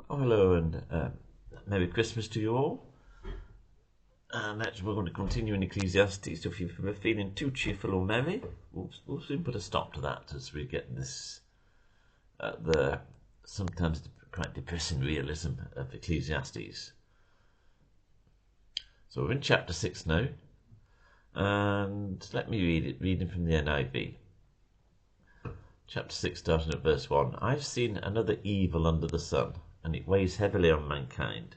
Oh, hello and Merry Christmas to you all. And we're going to continue in Ecclesiastes. So if you're feeling too cheerful or merry, we'll soon put a stop to that as we get this, the sometimes quite depressing realism of Ecclesiastes. So we're in chapter 6 now, and let me read it, reading from the NIV. Chapter 6, starting at verse 1. I've seen another evil under the sun, and it weighs heavily on mankind.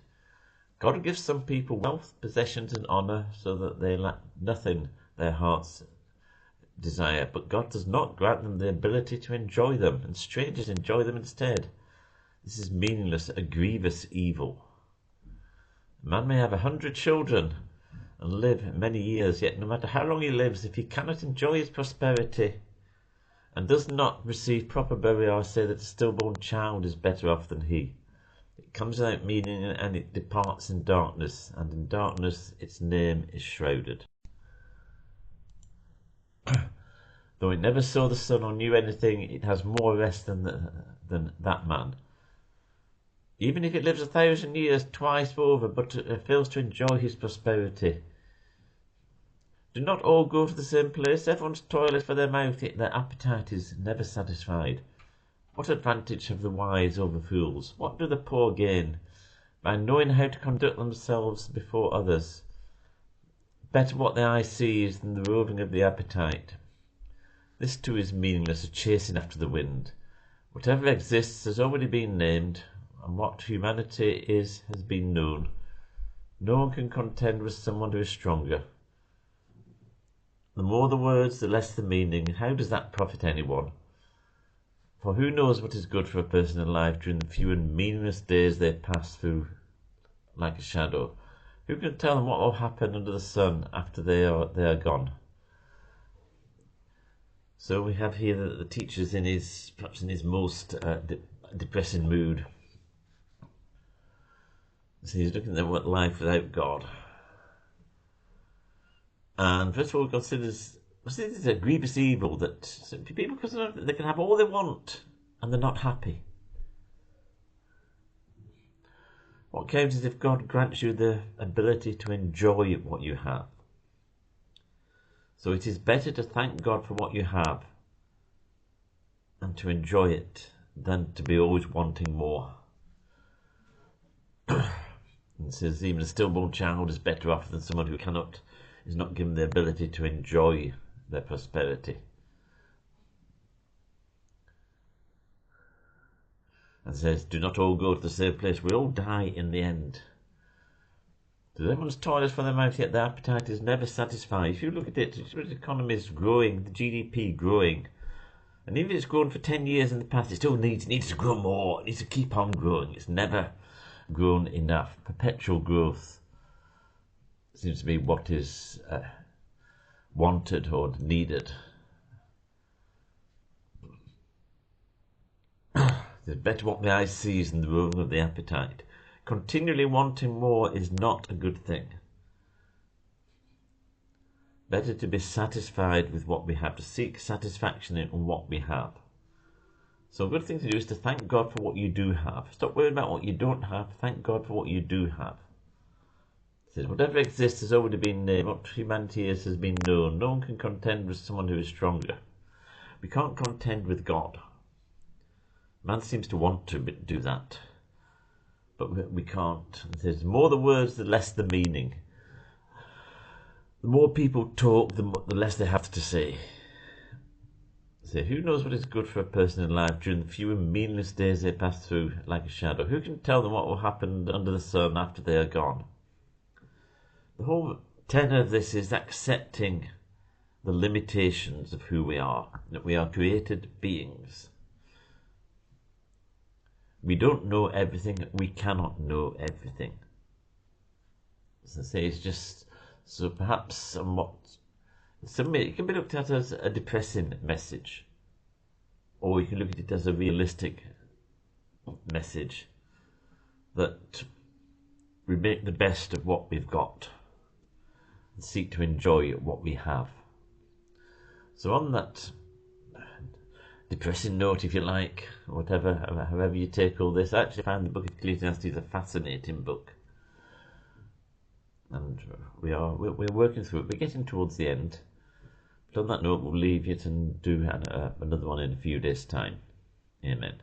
God gives some people wealth, possessions, and honour, so that they lack nothing their hearts desire, but God does not grant them the ability to enjoy them, and strangers enjoy them instead. This is meaningless, a grievous evil. A man may have 100 children and live many years, yet no matter how long he lives, if he cannot enjoy his prosperity and does not receive proper burial, I say that a stillborn child is better off than he. It comes without meaning, and it departs in darkness, and in darkness its name is shrouded. Though it never saw the sun or knew anything, it has more rest than that man. Even if it lives 1,000 years twice over, but fails to enjoy his prosperity. Do not all go to the same place. Everyone's toil is for their mouth, yet their appetite is never satisfied. What advantage have the wise over fools? What do the poor gain by knowing how to conduct themselves before others? Better what the eye sees than the roving of the appetite. This too is meaningless, a chasing after the wind. Whatever exists has already been named, and what humanity is has been known. No one can contend with someone who is stronger. The more the words, the less the meaning. How does that profit anyone? For who knows what is good for a person in life during the few and meaningless days they pass through like a shadow? Who can tell them what will happen under the sun after they are gone? So we have here the teacher's perhaps in his most depressing mood. So he's looking at life without God. And first of all, considers this is a grievous evil that people consider they can have all they want and they're not happy. What counts is if God grants you the ability to enjoy what you have. So it is better to thank God for what you have and to enjoy it than to be always wanting more. It says even a stillborn child is better off than someone who is not given the ability to enjoy their prosperity. And says, do not all go to the same place. We all die in the end. Everyone's toil is for their mouth, yet their appetite is never satisfied. If you look at it, the economy is growing, the GDP growing. And even if it's grown for 10 years in the past, it still needs to grow more. It needs to keep on growing. It's never grown enough. Perpetual growth seems to be what is wanted or needed. It's better what the eye sees than the roving of the appetite. Continually wanting more is not a good thing. Better to be satisfied with what we have, to seek satisfaction in what we have. So a good thing to do is to thank God for what you do have. Stop worrying about what you don't have. Thank God for what you do have. It says, whatever exists has already been named. What humanity is has been known. No one can contend with someone who is stronger. We can't contend with God. Man seems to want to do that, but we can't. It says, the more the words, the less the meaning. The more people talk, the less they have to say. So who knows what is good for a person in life during the few and meaningless days they pass through like a shadow? Who can tell them what will happen under the sun after they are gone? The whole tenor of this is accepting the limitations of who we are, that we are created beings. We don't know everything. We cannot know everything. As I say, it's just so perhaps somewhat. It can be looked at as a depressing message, or you can look at it as a realistic message that we make the best of what we've got and seek to enjoy what we have. So on that depressing note, if you like, whatever, however you take all this. I actually find the book of Ecclesiastes a fascinating book, and we're working through it. We're getting towards the end. But on that note, we'll leave it and do another one in a few days' time. Amen.